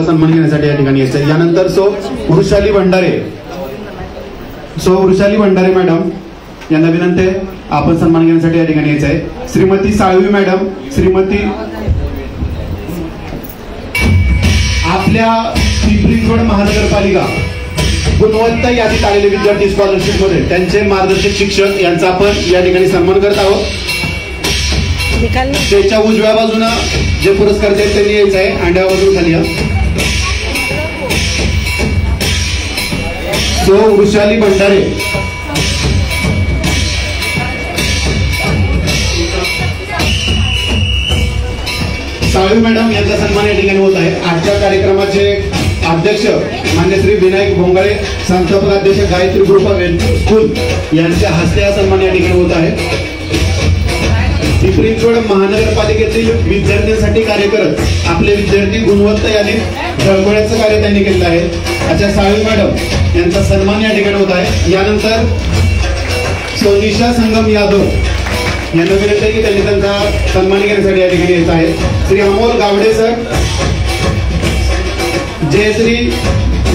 सन्मान घेण्यासाठी या ठिकाणी यायचं। यानंतर वृषाली भंडारे मॅडम यांना विनंती आहे आपण सन्मान घेण्यासाठी या ठिकाणी यायचं आहे। श्रीमती साळवी मॅडम, श्रीमती आपल्या पिंपरी चिंचवड महानगरपालिका गुणवत्ता यादीत आलेले विद्यार्थी स्कॉलरशिप मध्ये त्यांचे मार्गदर्शक शिक्षक यांचा आपण या ठिकाणी सन्मान करत आहोत। त्याच्या उजव्या बाजूला जे पुरस्कार आहेत त्यांनी यायचं आहे, अंड्या बाजून खाली या। वृषाली भंडारे साळवी मॅडम यांचा सन्मान या ठिकाणी होत आहे। आजच्या कार्यक्रमाचे अध्यक्ष मान्य श्री विनायक भोंगळे, संस्थापक अध्यक्ष गायत्री ग्रुप ऑफ स्कूल यांच्या हस्ते हा सन्मान या ठिकाणी होत आहे। पिंपरी चिंचवड महानगरपालिकेतील विद्यार्थ्यांसाठी कार्य करत आपले विद्यार्थी गुणवत्ता यादीत झळकवण्याचं कार्य त्यांनी केलं आहे। अशा साळवी मॅडम यांचा सन्मान या ठिकाणी होत आहे। यानंतर सोनिशा संगम यादव यांना विनंती आहे की त्यांनी त्यांचा सन्मान घेण्यासाठी या ठिकाणी येत आहे। श्री अमोल गावडे सर, जयश्री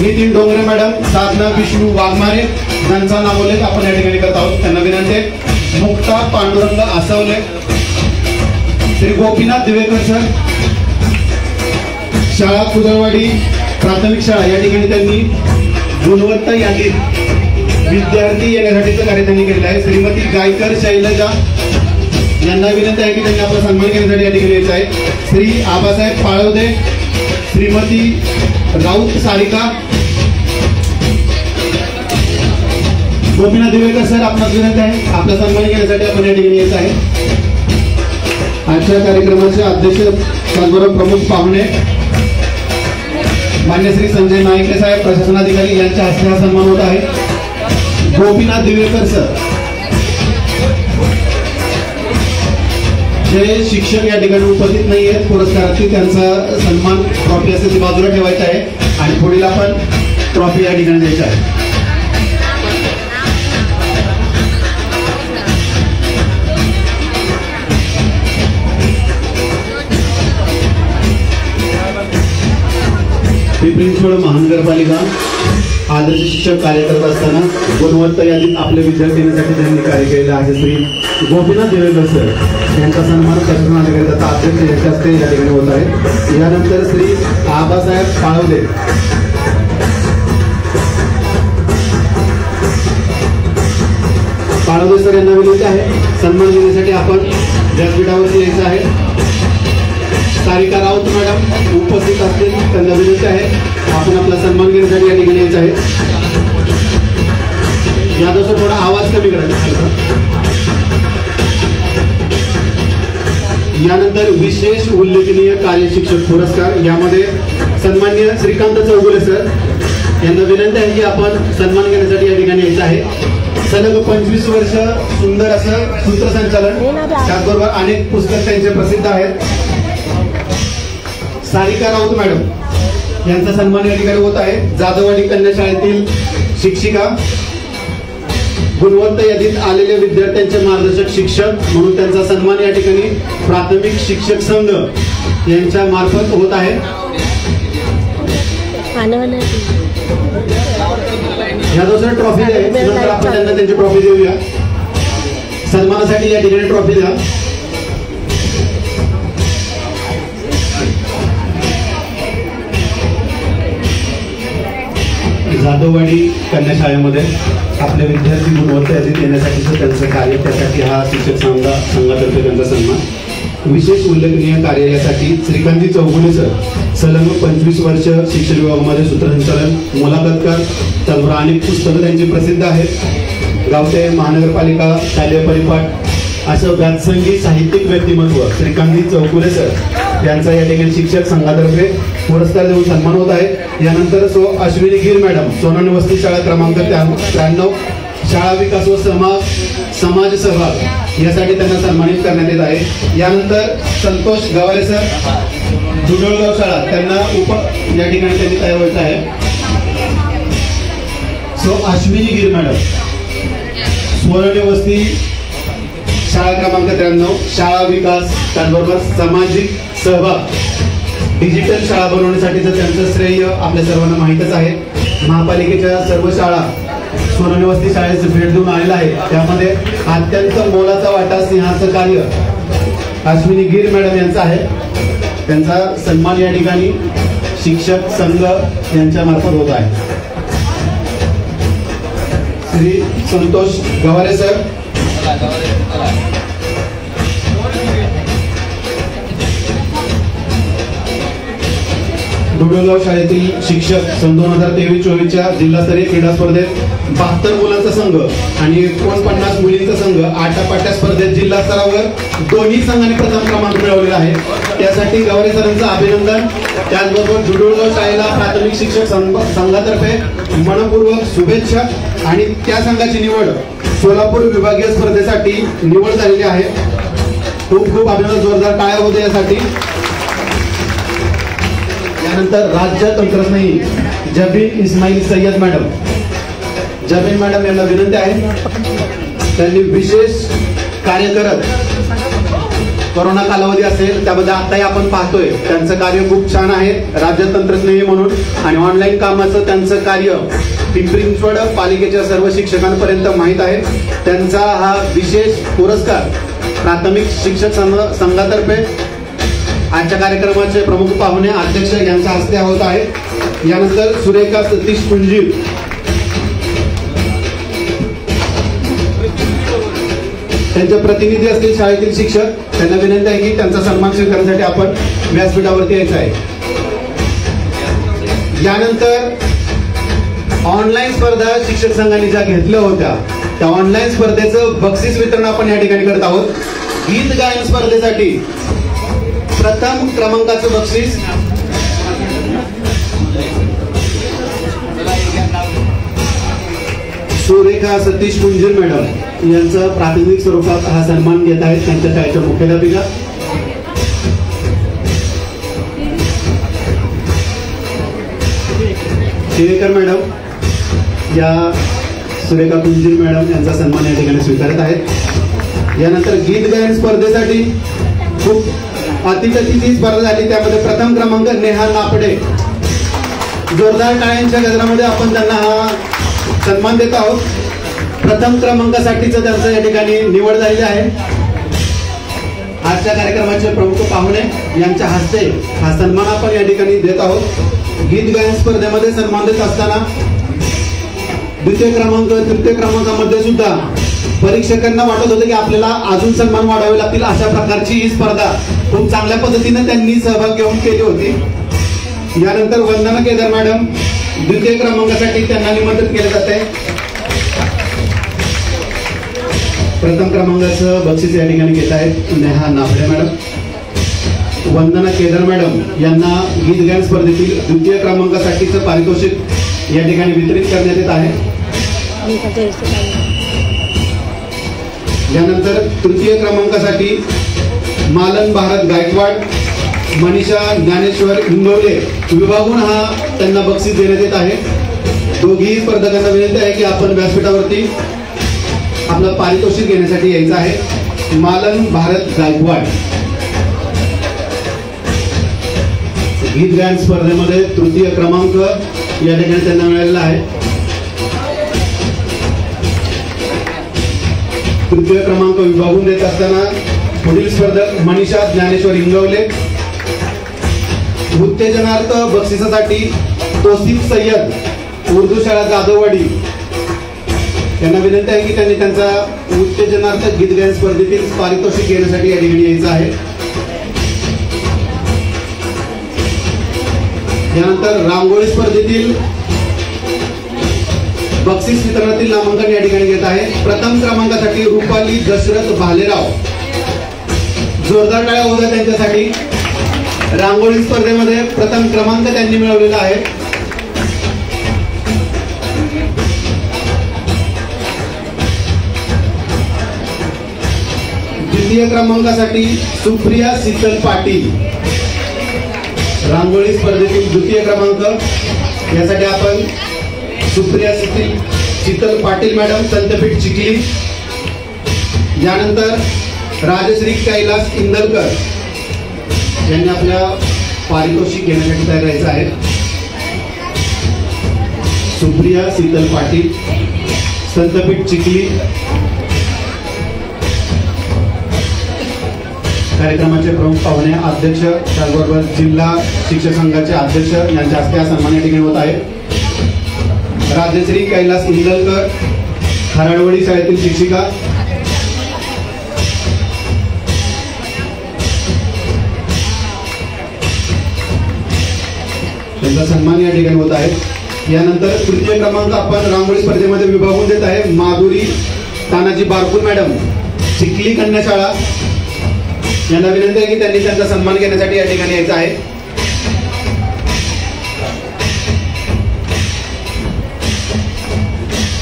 नितीन डोंगरे मॅडम, साधना विष्णू वाघमारे यांचा नामोल्लेख आपण या ठिकाणी करत आहोत। त्यांना विनंती आहे मुक्ता पांडुरंग आसवले, श्री गोपीनाथ दिवेकर सर, शाळा कुदळवाडी प्राथमिक शाळा या ठिकाणी त्यांनी गुणवत्ता यादीत विद्यार्थी येण्यासाठीचं कार्य त्यांनी केलेलं आहे। श्रीमती गायकर शैलजा यांना विनंती आहे की त्यांनी आपला सन्मान घेण्यासाठी या ठिकाणी यायचं आहे। श्री आबासाहेब पाळवदे, श्रीमती राऊत सारिका, गोपीनाथ दिवेकर सर आपणास विनंती आहे आपला सन्मान घेण्यासाठी आपण या ठिकाणी यायचं आहे। आजच्या कार्यक्रमाचे अध्यक्ष त्याचबरोबर प्रमुख पाहुणे मान्य श्री संजय नाईक साहेब प्रशासनाधिकारी यांच्या हस्ते हा सन्मान होत आहे। गोपीनाथ दिवेकर सर जे शिक्षक या ठिकाणी उपस्थित नाही आहेत पुरस्काराची, त्यांचा सन्मान ट्रॉफी असेल ती बाजूला ठेवायचा आहे आणि पुढील आपण ट्रॉफी या ठिकाणी द्यायची आहे। पिंपरी चिंचवड महानगरपालिका आदर्श शिक्षक कार्य करत असताना गुणवत्ता यादीत आपल्या विद्यार्थ्यांसाठी त्यांनी कार्य केलेलं आहे। श्री गोपीनाथ दिवेकर सर यांचा सन्मान प्रशासनाधिकाऱ्याचा अध्यक्ष यांच्या हस्ते या ठिकाणी होत आहे। यानंतर श्री आबासाहेब पाळवदे सर यांना विनंती आहे सन्मान घेण्यासाठी आपण व्यासपीठावरती यायचं आहे। सारिका राऊत मॅडम उपस्थित असतील, त्यांना विनंती आहे आपण आपला सन्मान घेण्यासाठी या ठिकाणी यायचं आहे। यादव थोडा आवाज कमी करायचा। यानंतर विशेष उल्लेखनीय कार्य शिक्षक पुरस्कार यामध्ये सन्माननीय श्रीकांत चौगुले सर यांना विनंती आहे की आपण सन्मान घेण्यासाठी या ठिकाणी यायचं आहे। सलग 25 वर्ष सुंदर असं सूत्रसंचालन, त्याचबरोबर अनेक पुस्तक त्यांचे प्रसिद्ध आहेत। सारिका राऊत मॅडम यांचा सन्मान या ठिकाणी होत आहे। जाधववाडी कन्या शाळेतील शिक्षिका, गुणवत्ता यादीत आलेल्या विद्यार्थ्यांचे मार्गदर्शक शिक्षक म्हणून त्यांचा सन्मान या ठिकाणी प्राथमिक शिक्षक संघ यांच्या मार्फत होत आहे। यादव सर ट्रॉफी आहे, नंतर आपण त्यांना त्यांची ट्रॉफी देऊया। सन्मानासाठी या ठिकाणी ट्रॉफी द्या। जाधववाडी कन्या शाळेमध्ये आपले विद्यार्थी गुणवत्ता यादीत येण्यासाठीचं त्यांचं कार्य, त्यासाठी हा शिक्षक संघातर्फे त्यांचा सन्मान। विशेष उल्लेखनीय कार्य यासाठी श्रीकांत चौगुले सर सलग 25 वर्ष शिक्षण विभागामध्ये सूत्रसंचालन, मुलाखतकार, त्याचबरोबर अनेक पुस्तकं त्यांची प्रसिद्ध आहेत। गावचे महानगरपालिका शालेय परिपाठ असं व्यासंगी साहित्यिक व्यक्तिमत्व श्रीकांत चौगुले सर यांचा या ठिकाणी शिक्षक संघातर्फे पुरस्कार देऊन सन्मान होत आहे। यानंतर अश्विनी गिर मॅडम, सोनवणे वस्ती शाळा क्रमांक 93, शाळा विकास व समाज सहभाग यासाठी त्यांना सन्मानित करण्यात येत आहे। यानंतर संतोष गवारे सर, दुडोळगाव शाळा, त्यांना या ठिकाणी त्यांनी तयार व्हायचं आहे। अश्विनी गिर मॅडम, सोनवणे वस्ती शाळा क्रमांक 93, शाळा विकास त्याचबरोबर सामाजिक सहभाग डिजिटल शाळा बनवण्यासाठीचं त्यांचं श्रेय आपल्या सर्वांना माहीतच आहे. महापालिकेच्या सर्व शाळा सोनवणे वस्ती शाळेचं भेट देऊन आलेला आहे. त्यामध्ये अत्यंत मोलाचा वाटा सिंहाचं कार्य अश्विनी गिर मॅडम यांचा आहे. त्यांचा सन्मान या ठिकाणी शिक्षक संघ यांच्या मार्फत होत आहे. श्री संतोष गवारे सर, डोडोगाव शाळेतील शिक्षक सन 2023-24च्या जिल्हास्तरीय क्रीडा स्पर्धेत 72 मुलांचा संघ आणि 49 मुलींचा संघ आटापाट्या स्पर्धेत जिल्हा स्तरावर दोन्ही संघाने प्रथम क्रमांक मिळवलेला आहे. त्यासाठी गवारे सरांचं अभिनंदन. त्याचबरोबर डोडोगाव शाळेला प्राथमिक शिक्षक संघातर्फे मनपूर्वक शुभेच्छा आणि त्या संघाची निवड सोलापूर विभागीय स्पर्धेसाठी निवड झालेली आहे. खूप खूप अभिनंदन, जोरदार टाळ्या होते यासाठी. त्यानंतर राज्य तंत्रज्ञ जबीन इस्माईल सय्यद मॅडम, जबीन मॅडम यांना विनंती आहे, त्यांनी विशेष कार्य करत कोरोना कालावधी असेल त्यामध्ये आताही आपण पाहतोय त्यांचं कार्य खूप छान आहे राज्य तंत्रज्ञ म्हणून. आणि ऑनलाईन कामाचं त्यांचं कार्य पिंपरी चिंचवड पालिकेच्या सर्व शिक्षकांपर्यंत माहीत आहे. त्यांचा हा विशेष पुरस्कार प्राथमिक शिक्षक संघातर्फे आजच्या कार्यक्रमाचे प्रमुख पाहुणे अध्यक्ष यांच्या हस्ते होत आहे. यानंतर सुरेखा सतीश पुंजीर, त्यांचे प्रतिनिधी असतील शाळेतील शिक्षक, त्यांना विनंती आहे की त्यांचा सन्मान स्वीकारण्यासाठी आपण व्यासपीठावरती यायचं आहे. यानंतर ऑनलाईन स्पर्धा शिक्षक संघाने ज्या घेतल्या होत्या त्या ऑनलाईन स्पर्धेचं बक्षीस वितरण आपण या ठिकाणी करत आहोत. गीत गायन स्पर्धेसाठी प्रथम क्रमांकाचं बक्षीस सुरेखा सतीश पुंजीर मॅडम यांचं प्रातिनिधिक स्वरूपात हा सन्मान घेत आहेत त्यांच्या शाळेच्या मुख्याध्यापिका. शिवेकर मॅडम या सुरेखा पुंजीर मॅडम यांचा सन्मान या ठिकाणी स्वीकारत आहेत. यानंतर गीत गायन स्पर्धेसाठी खूप अतिशय स्पर्धा झाली, त्यामध्ये प्रथम क्रमांक नेहा नापडे. जोरदार टाळ्यांच्या गजरामध्ये आपण त्यांना हा सन्मान देत आहोत. प्रथम क्रमांकासाठीच त्यांचं या ठिकाणी निवड झालेली आहे. आजच्या कार्यक्रमाचे प्रमुख पाहुणे यांच्या हस्ते हा सन्मान आपण या ठिकाणी देत आहोत. गीत गायन स्पर्धेमध्ये सन्मान देत असताना द्वितीय क्रमांक तृतीय क्रमांकामध्ये सुद्धा परीक्षकांना वाटत होतं की आपल्याला अजून सन्मान वाढावे लागतील. अशा प्रकारची ही स्पर्धा खूप चांगल्या पद्धतीने त्यांनी सहभाग घेऊन केली होती. यानंतर वंदना केदार मॅडम द्वितीय क्रमांकासाठी त्यांना निमंत्रित केले जाते. प्रथम क्रमांकाचं बक्षीस या ठिकाणी घेत आहेत नेहा नाफडे मॅडम. वंदना केदार मॅडम यांना गीत गायन स्पर्धेतील द्वितीय क्रमांकासाठीचं पारितोषिक या ठिकाणी वितरित करण्यात येत आहे. यानंतर तृतीय क्रमांकासाठी मालन भारत गायकवाड, मनीषा ज्ञानेश्वर हिंगवले विभागून हा त्यांना बक्षीस देण्यात येत आहे. दोघी स्पर्धकांना विनंती आहे की आपण व्यासपीठावरती आपलं पारितोषिक घेण्यासाठी यायचं आहे. मालन भारत गायकवाड गीत गायन स्पर्धेमध्ये तृतीय क्रमांक या ठिकाणी त्यांना मिळालेला आहे. तृतीय क्रमांक विभागून देत असताना पुढील स्पर्धक मनीषा ज्ञानेश्वर हिंगवले. उत्तेजनार्थ बक्षिसासाठी तोसिफ सय्यद उर्दू शाळा जाधववाडी यांना विनंती आहे की त्यांनी त्यांचा उत्तेजनार्थ गीत गायन स्पर्धेतील पारितोषिक घेण्यासाठी या ठिकाणी यायचं आहे. यानंतर रांगोळी स्पर्धेतील बक्षीस वितरणातील नामांकन या ठिकाणी घेत आहे. प्रथम क्रमांकासाठी रुपाली दशरथ भालेराव. जोरदार टाळ्या होऊ द्या त्यांच्यासाठी. रांगोळी स्पर्धेमध्ये प्रथम क्रमांक त्यांनी मिळवलेला आहे. द्वितीय क्रमांकासाठी सुप्रिया शीतल पाटील. रांगोळी स्पर्धेतील द्वितीय क्रमांक यासाठी आपण सुप्रिया शीतल पाटील मॅडम संतपीठ चिखली. यानंतर राजश्री कैलास इंदलकर यांनी आपल्या पारितोषिक घेण्यासाठी तयार राहायचं आहे. सुप्रिया शीतल पाटील, संतपीठ चिखली. कार्यक्रमाचे प्रमुख पाहुणे अध्यक्ष, त्याचबरोबर जिल्हा शिक्षक संघाचे अध्यक्ष यांच्या हस्ते हा सन्मान या ठिकाणी होत आहे. राजश्री कैलास इंदलकर, खराडवडी शाळेतील शिक्षिका. त्यांचा सन्मान या ठिकाणी होत आहे. यानंतर तृतीय क्रमांक आपण रांगोळी स्पर्धेमध्ये विभागून देत आहे माधुरी तानाजी बारपूर मॅडम, चिखली कन्या शाळा. यांना विनंती आहे की त्यांनी त्यांचा सन्मान घेण्यासाठी या ठिकाणी यायचं आहे.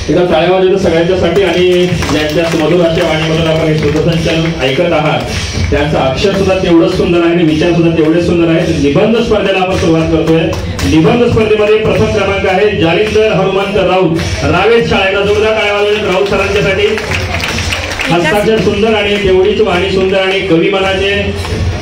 एकदा टाळ्या वाजवतो सगळ्यांच्यासाठी. आणि ज्यांच्या मधुर अशा वाणीमधून आपण हे सूत्रसंचालन ऐकत आहात त्यांचं अक्षर सुद्धा तेवढंच सुंदर आहे आणि विचार सुद्धा तेवढे सुंदर आहेत. निबंध स्पर्धेला आपण सुरुवात करतोय. निबंध स्पर्धेमध्ये प्रथम क्रमांक आहे जालिंदर हनुमंत राऊत, रावेत शाळेला. जोरदार टाळ्या वाजवून राऊत सरांच्यासाठी. हस्ताक्षर सुंदर आणि तेवढीच वाणी सुंदर आणि कवी मनाचे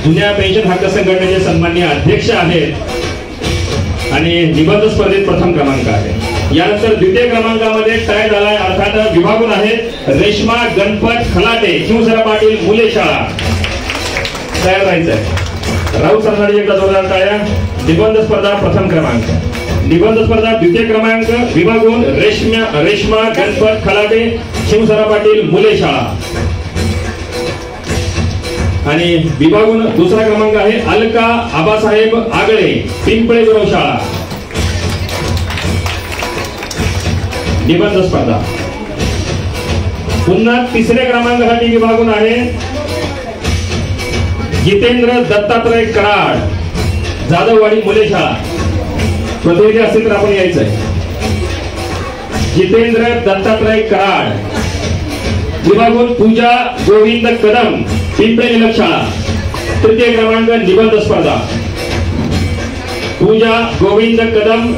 जुन्या पेन्शन हक्क संघटनेचे सन्माननीय अध्यक्ष आहेत आणि निबंध स्पर्धेत प्रथम क्रमांक आहे. यानंतर द्वितीय क्रमांकामध्ये टाय झालाय, अर्थात विभागून आहेत रेश्मा गणपत खलाटे, शिवसरा पाटील मुले शाळा. तयार राहायचंय. राऊत सरांसाठी एकदा जोरदार टाळ्या. निबंध स्पर्धा प्रथम क्रमांक. निबंध स्पर्धा द्वितीय क्रमांक विभागून रेश्मा गणपत खलाटे, शिवसरा पाटील मुले शाळा. आणि विभागून दुसरा क्रमांक आहे अलका आबासाहेब आगळे, पिंपळे गुरव शाळा. निबंध स्पर्धा. पुन्हा तिसऱ्या क्रमांकासाठी विभागून आहे जितेंद्र दत्तात्रय कराड, जाधववाडी मुले शाळा. प्रतिनिधी असेल तर आपण यायचंय. जितेंद्र दत्तात्रय कराड. विभागून पूजा गोविंद कदम, पिंपळे निलक शाळा. तृतीय क्रमांक निबंध स्पर्धा. पूजा गोविंद कदम,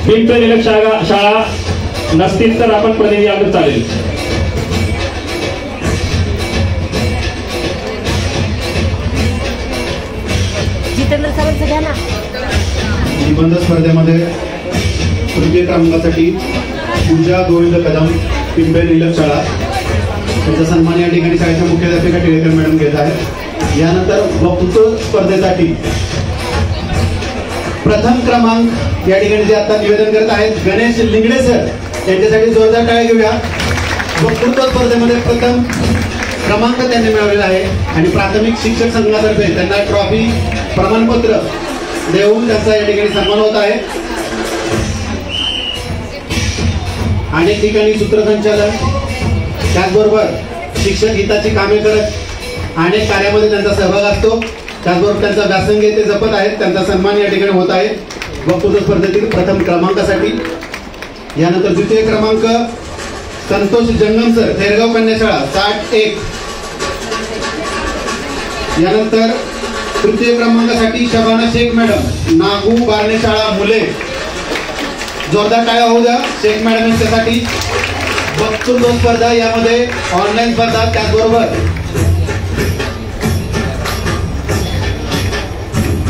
पिंपळे निलक शाळा नसतील तर आपण प्रतिनिधी आलं चालेल. निबंध स्पर्धेमध्ये तृतीय क्रमांकासाठी पूजा गोविंद कदम, पिंपळे निलक शाळा. त्यांचा सन्मान या ठिकाणी शाळेच्या मुख्याध्यापिका टिळेकर मॅडम घेत आहेत. यानंतर वक्तृत्व स्पर्धेसाठी प्रथम क्रमांक या ठिकाणी जे आता निवेदन करत आहेत गणेश लिंगडे सर, त्यांच्यासाठी जोरदार टाळ्या घेऊया. वक्तृत्व स्पर्धेमध्ये प्रथम क्रमांक त्यांनी मिळवलेला आहे आणि प्राथमिक शिक्षक संघातर्फे त्यांना ट्रॉफी, प्रमाणपत्र देऊन त्यांचा या ठिकाणी सन्मान होत आहे. अनेक ठिकाणी सूत्रसंचालन, त्याचबरोबर शिक्षक हिताची कामे करत अनेक कार्यामध्ये त्यांचा सहभाग असतो. त्याचबरोबर त्यांचा व्यासंग ते जपत आहेत. त्यांचा सन्मान या ठिकाणी होत आहे वक्तृत्व स्पर्धेतील प्रथम क्रमांकासाठी. यानंतर द्वितीय क्रमांक संतोष जंगम सर, थेरगाव कन्या शाळा 61. यानंतर तृतीय क्रमांकासाठी शबाना शेख मॅडम, नागू बारणे शाळा मुले. जोरदार टाळ्या होऊ द्या शेख मॅडम यांच्यासाठी. वक्तृत्व स्पर्धा यामध्ये ऑनलाईन स्पर्धा, त्याचबरोबर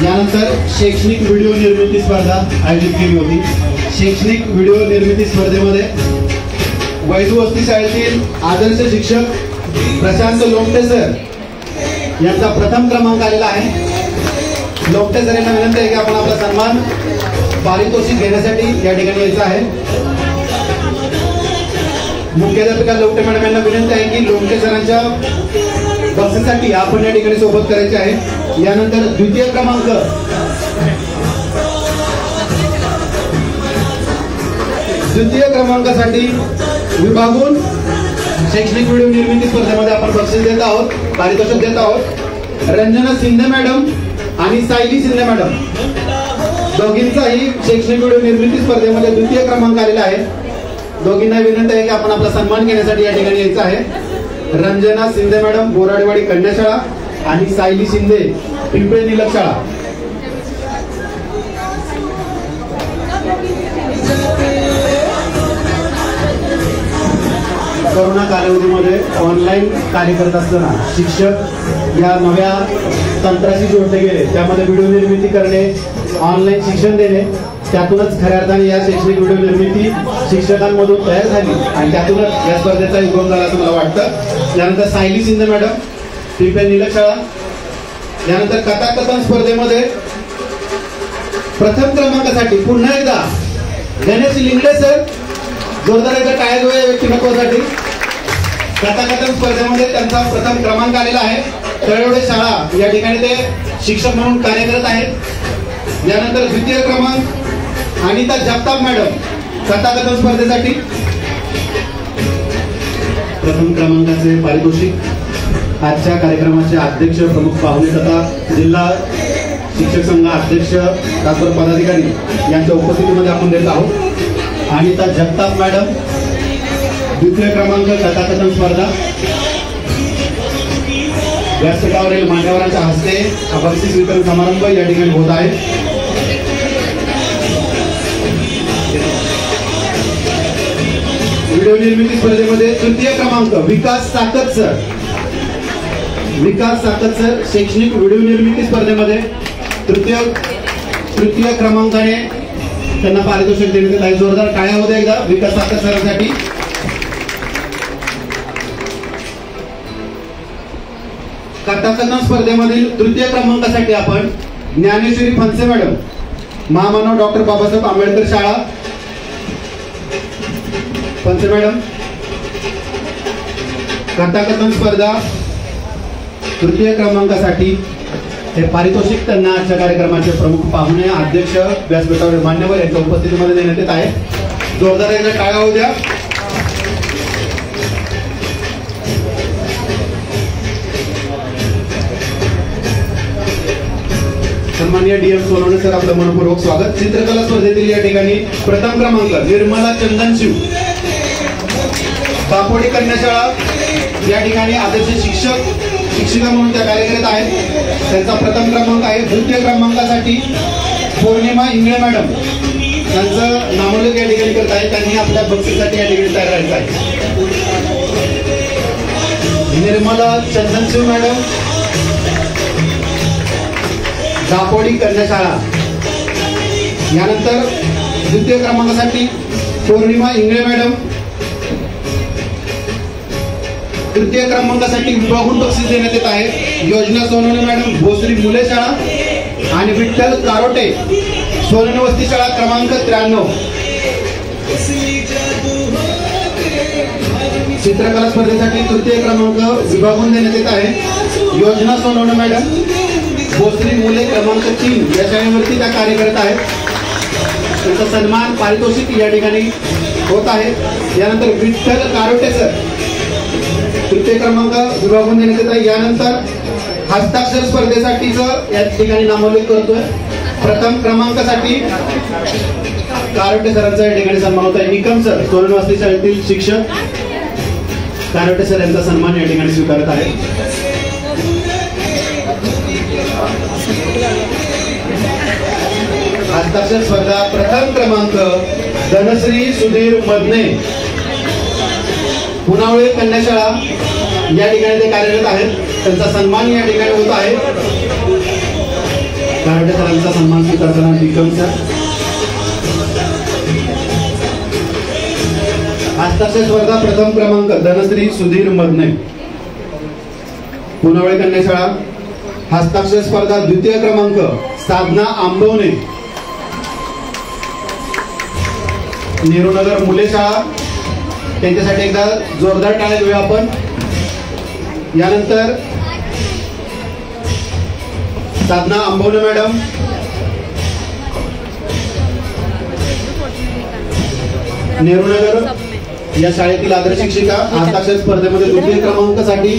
यानंतर शैक्षणिक व्हिडिओ निर्मिती स्पर्धा आयोजित केली होती. शैक्षणिक व्हिडिओ निर्मिती स्पर्धेमध्ये वैदू वस्ती शाळेतील आदर्श शिक्षक प्रशांत लोमटे सर यांचा प्रथम क्रमांक आलेला आहे. लोमटे सर यांना विनंती आहे की आपण आपला सन्मान पारितोषिक घेण्यासाठी या ठिकाणी यायचं आहे. मुख्याध्यापिका लोमटे मॅडम यांना विनंती आहे की लोमटे सरांच्या बक्षीसाठी आपण या ठिकाणी सोबत करायचे आहे. यानंतर द्वितीय क्रमांक क्रमांकासाठी विभागून शैक्षणिक व्हिडिओ निर्मिती स्पर्धेमध्ये आपण बक्षीस देत आहोत, पारितोषिक देत आहोत. रंजना शिंदे मॅडम आणि सायली शिंदे मॅडम दोघींचाही शैक्षणिक व्हिडिओ निर्मिती स्पर्धेमध्ये द्वितीय क्रमांक आलेला आहे. दोघींना विनंती आहे की आपण आपला सन्मान घेण्यासाठी या ठिकाणी यायचं आहे. रंजना शिंदे मॅडम, बोराडेवाडी कन्या शाळा आणि सायली शिंदे, पिंपळे निलक शाळा. कोरोना कालावधीमध्ये ऑनलाईन कार्य करत असताना शिक्षक या नव्या तंत्राशी जोडले गेले, त्यामध्ये व्हिडिओ निर्मिती करणे, ऑनलाईन शिक्षण देणे, त्यातूनच खऱ्या अर्थाने या शैक्षणिक व्हिडिओ निर्मिती शिक्षकांमधून तयार झाली आणि त्यातूनच या स्पर्धेचा उगम झाला असं मला वाटतं. यानंतर सायली शिंदे मॅडम, पिंपरी निलक शाळा. यानंतर कथाकथन स्पर्धेमध्ये प्रथम क्रमांकासाठी पुन्हा एकदा गणेश लिंगडे सर, जोरदार एकदा टाळ्या देऊया या व्यक्तिमत्वासाठी. कथाकथन स्पर्धेमध्ये त्यांचा प्रथम क्रमांक आलेला आहे. तळवडे शाळा या ठिकाणी ते शिक्षक म्हणून कार्यरत आहेत. यानंतर द्वितीय क्रमांक अनिता जगताप मॅडम, कथाकथन स्पर्धेसाठी. प्रथम क्रमांकाचे पारितोषिक आजच्या कार्यक्रमाचे अध्यक्ष, प्रमुख पाहुणे तथा जिल्हा शिक्षक संघ अध्यक्ष, त्याचबरोबर पदाधिकारी यांच्या उपस्थितीमध्ये आपण देत आहोत. अनिता जगताप मॅडम, द्वितीय क्रमांक कथाकथन स्पर्धा. व्यासपीठावरील मान्यवरांच्या हस्ते बक्षीस वितरण समारंभ या ठिकाणी होत आहे. व्हिडिओ निर्मिती स्पर्धेमध्ये तृतीय क्रमांक विकास साकत सर, विकास साकत सर शैक्षणिक व्हिडिओ निर्मिती स्पर्धेमध्ये तृतीय क्रमांकाने त्यांना पारितोषिक देण्यात येत आहे. जोरदार टाळ्या होत्या एकदा विकास साकत सरांसाठी. कथाकथन स्पर्धेमधील तृतीय क्रमांकासाठी आपण ज्ञानेश्वरी फणसे मॅडम, महामानव डॉक्टर बाबासाहेब आंबेडकर शाळा, फणसे मॅडम. कथाकथन स्पर्धा तृतीय क्रमांकासाठी हे पारितोषिक त्यांना आजच्या कार्यक्रमाचे प्रमुख पाहुणे, अध्यक्ष, व्यासपीठावर मान्यवर यांच्या उपस्थितीमध्ये देण्यात येत आहे. जोरदार एकदा टाळ्या होऊ द्या. सन्माननीय DM सोनवणे सर, आपलं मनपूर्वक स्वागत. चित्रकला स्पर्धेतील या ठिकाणी प्रथम क्रमांक निर्मला चंदनशिव, कापोडी कन्या शाळा या ठिकाणी आदर्श शिक्षिका म्हणून त्या कार्यरत आहेत. त्यांचा प्रथम क्रमांक आहे. द्वितीय क्रमांकासाठी पौर्णिमा इंगळे मॅडम, त्यांचं नामोल्लेख या ठिकाणी करत आहे. त्यांनी आपल्या बक्षीसाठी या ठिकाणी तयार राहायचं आहे. निर्मला चंदनशिव मॅडम, कापोडी कन्या शाळा. यानंतर द्वितीय क्रमांकासाठी पौर्णिमा इंगळे मॅडम, तृतीय क्रमांकासाठी विभागून बक्षीस देण्यात येत आहे. योजना सोनवणे मॅडम, भोसरी मुले शाळा आणि विठ्ठल कारोटे, सोनवणे वस्ती शाळा क्रमांक 93. चित्रकला स्पर्धेसाठी तृतीय क्रमांक विभागून देण्यात येत आहे. योजना सोनवणे मॅडम, भोसरी मुले क्रमांक 3 या शाळेवरती त्या कार्य करत आहेत. त्यांचा सन्मान पारितोषिक या ठिकाणी होत आहे. यानंतर विठ्ठल कारोटे सर, तृतीय क्रमांक विभागून देण्यात येत आहे. यानंतर हस्ताक्षर स्पर्धेसाठीच या ठिकाणी नामोल्लेख करतोय. प्रथम क्रमांकासाठी कारोटे सरांचा या ठिकाणी सन्मान होत आहे. निकम सर, सोनवणे वस्ती शाळेतील शिक्षक, कारोटे सर यांचा सन्मान या ठिकाणी स्वीकारत आहे. हस्ताक्षर स्पर्धा प्रथम क्रमांक धनश्री सुधीर मदने, पुनावळे कन्या शाळा या ठिकाणी ते कार्यरत आहेत. त्यांचा सन्मान या ठिकाणी होत आहे. कारोटे सरांचा सन्मान स्वीकारताना निकम सर. हस्ताक्षर स्पर्धा प्रथम क्रमांक धनश्री सुधीर मदने, पुनावळे कन्या शाळा. हस्ताक्षर स्पर्धा द्वितीय क्रमांक साधना आंबवणे, नेहरूनगर मुले शाळा. त्यांच्यासाठी एकदा जोरदार टाळ्या देऊया आपण. यानंतर साधना आंबवणे मॅडम, नेहरूनगर या शाळेतील आदर्श शिक्षिका. हस्ताक्षर स्पर्धेमध्ये द्वितीय क्रमांकासाठी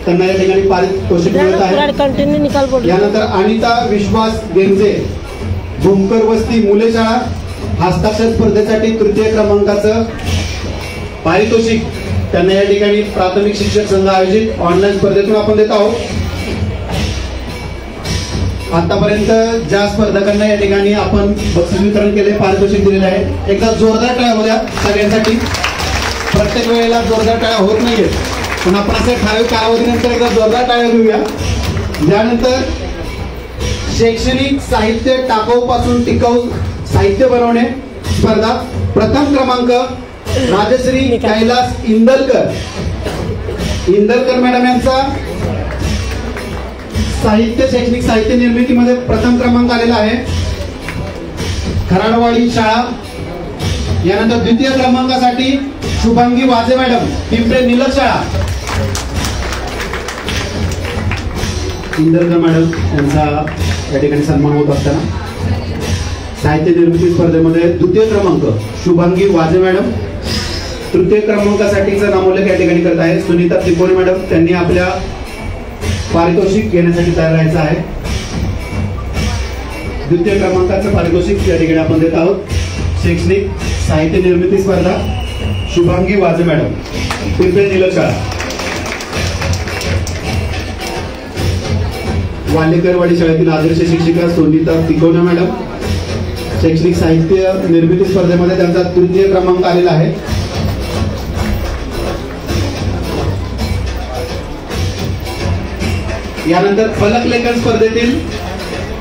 त्यांना या ठिकाणी पारितोषिक मिळत आहे. यानंतर अनिता विश्वास गेंजे, भूमकर वस्ती मुले शाळा. हस्ताक्षर स्पर्धेसाठी तृतीय क्रमांकाचं पारितोषिक त्यांना या ठिकाणी प्राथमिक शिक्षक संघ आयोजित ऑनलाईन स्पर्धेतून आपण देत आहोत. आतापर्यंत ज्या स्पर्धकांना या ठिकाणी आपण बक्षीस वितरण केले, पारितोषिक दिलेले आहे. एकदा जोरदार टाळ्या होत्या सगळ्यांसाठी. प्रत्येक वेळेला जोरदार टाळ्या होत नाहीये, पण आपण असे ठराविक कालावधीनंतर एकदा जोरदार टाळ्या घेऊया. यानंतर शैक्षणिक साहित्य टाकाऊपासून टिकाऊ साहित्य बनवणे स्पर्धा प्रथम क्रमांक राजश्री कैलास इंदलकर मॅडम यांचा शैक्षणिक साहित्य निर्मितीमध्ये प्रथम क्रमांक आलेला आहे, खराडवाडी शाळा. यानंतर द्वितीय क्रमांकासाठी शुभांगी वाजे मॅडम, पिंपळे निलक शाळा. इंदलकर मॅडम यांचा या ठिकाणी सन्मान होत असताना साहित्य निर्मिती स्पर्धेमध्ये द्वितीय क्रमांक शुभांगी वाजे मॅडम. तृतीय क्रमांकासाठीचं नामोल्लेख या ठिकाणी करत आहे सुनीता त्रिकोणी मॅडम. त्यांनी आपल्या पारितोषिक घेण्यासाठी तयार राहायचं आहे. द्वितीय क्रमांकाचं पारितोषिक या ठिकाणी आपण देत आहोत. शैक्षणिक साहित्य निर्मिती स्पर्धा शुभांगी वाजे मॅडम, पिंपळे निलक शाळा. वालेकरवाडी शाळेतील आदर्श शिक्षिका सुनीता तिकोना मॅडम. शैक्षणिक साहित्य निर्मिती स्पर्धेमध्ये त्यांचा तृतीय क्रमांक आलेला आहे. यानंतर फलक लेखन स्पर्धेतील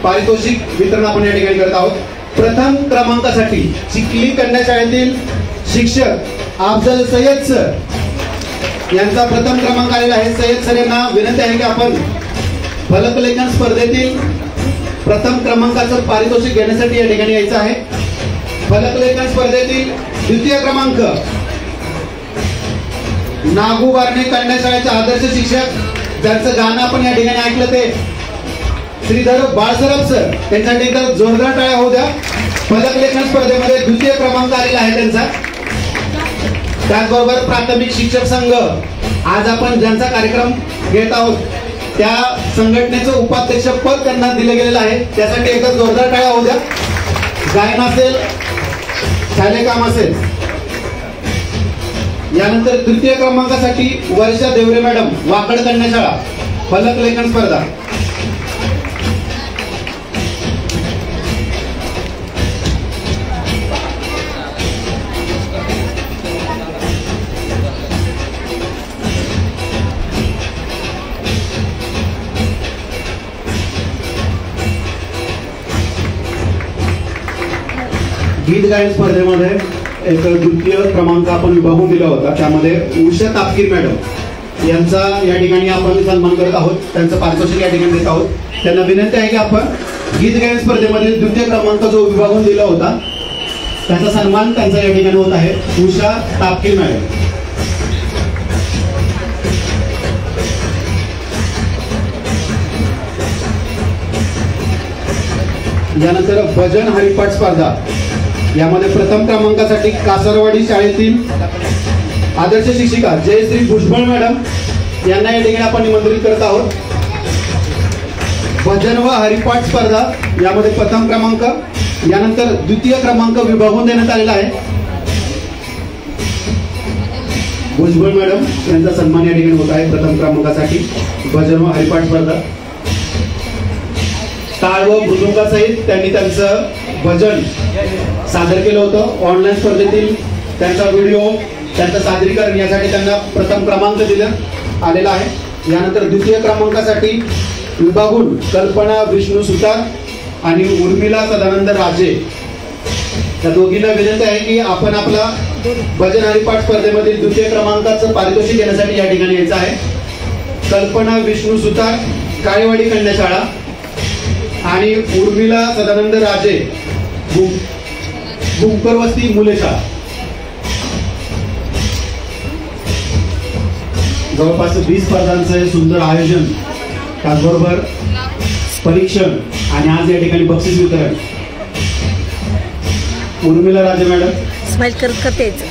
पारितोषिक वितरण आपण या ठिकाणी करत आहोत. प्रथम क्रमांकासाठी चिखली कन्या शाळेतील शिक्षक अफजल सय्यद सर यांचा प्रथम क्रमांक आलेला आहे. सय्यद सर यांना विनंती आहे की आपण फलक लेखन स्पर्धेतील प्रथम क्रमांकाचं पारितोषिक घेण्यासाठी या ठिकाणी यायचं आहे. फलक लेखन स्पर्धेतील द्वितीय क्रमांक नागू बारणे कन्या शाळेचे आदर्श शिक्षक, ज्यांचं गाणं आपण या ठिकाणी ऐकलं ते श्रीधर बाळसरफ सर, त्यांच्यासाठी एकदा जोरदार टाळ्या होऊ द्या. फलक लेखन स्पर्धेमध्ये द्वितीय क्रमांक आलेला आहे त्यांचा. त्याचबरोबर प्राथमिक शिक्षक संघ आज आपण ज्यांचा कार्यक्रम घेत आहोत त्या संघटनेचं उपाध्यक्ष पद त्यांना दिलं गेलेलं आहे, त्यासाठी एकदा जोरदार टाळ्या होऊ द्या. गायन असेल, शालेय काम असेल. यानंतर तृतीय क्रमांकासाठी वर्षा देवरे मॅडम, वाकड कन्या शाळा, फलक लेखन स्पर्धा. गीत गायन स्पर्धेमध्ये एक द्वितीय क्रमांक आपण विभागून दिला होता, त्यामध्ये उषा तापकीर मॅडम यांचा या ठिकाणी आपण सन्मान करत आहोत. त्यांचं पारितोषिक या ठिकाणी देत आहोत. त्यांना विनंती आहे की आपण गीत गायन स्पर्धेमध्ये द्वितीय क्रमांक जो विभागून दिला होता त्याचा सन्मान त्यांचा या ठिकाणी होत आहे. उषा तापकीर मॅडम. यानंतर भजन हरिपाठ स्पर्धा, यामध्ये प्रथम क्रमांकासाठी कासरवाडी शाळेतील आदर्श शिक्षिका जयश्री भुजबळ मॅडम यांना या ठिकाणी आपण निमंत्रित करत आहोत. भजन व हरिपाठ स्पर्धा यामध्ये प्रथम क्रमांक, यानंतर द्वितीय क्रमांक विभागून देण्यात आलेला आहे. भुजबळ मॅडम यांचा सन्मान या ठिकाणी होत आहे प्रथम क्रमांकासाठी भजन व हरिपाठ स्पर्धा. टाळ व मृदुंगासहित त्यांनी त्यांचं भजन सादर केलं होतं. ऑनलाईन स्पर्धेतील त्यांचा व्हिडिओ, त्यांचं सादरीकरण यासाठी त्यांना प्रथम क्रमांक दिला आलेला आहे. यानंतर द्वितीय क्रमांकासाठी विभागून कल्पना विष्णू सुतार आणि उर्मिला सदानंद राजे या दोघींना विनंती आहे की आपण आपला भजन हरिपाठ स्पर्धेमधील द्वितीय क्रमांकाचं पारितोषिक घेण्यासाठी या ठिकाणी यायचं आहे. कल्पना विष्णू सुतार, काळेवाडी कन्या शाळा आणि उर्मिला सदानंद राजे, बुंकर वस्ती मुले शाळा. जवळपास 20 स्पर्धांचं सुंदर आयोजन, त्याचबरोबर परीक्षण आणि आज या ठिकाणी बक्षीस वितरण. उर्मिला राजे मॅडम स्माइल करतेच.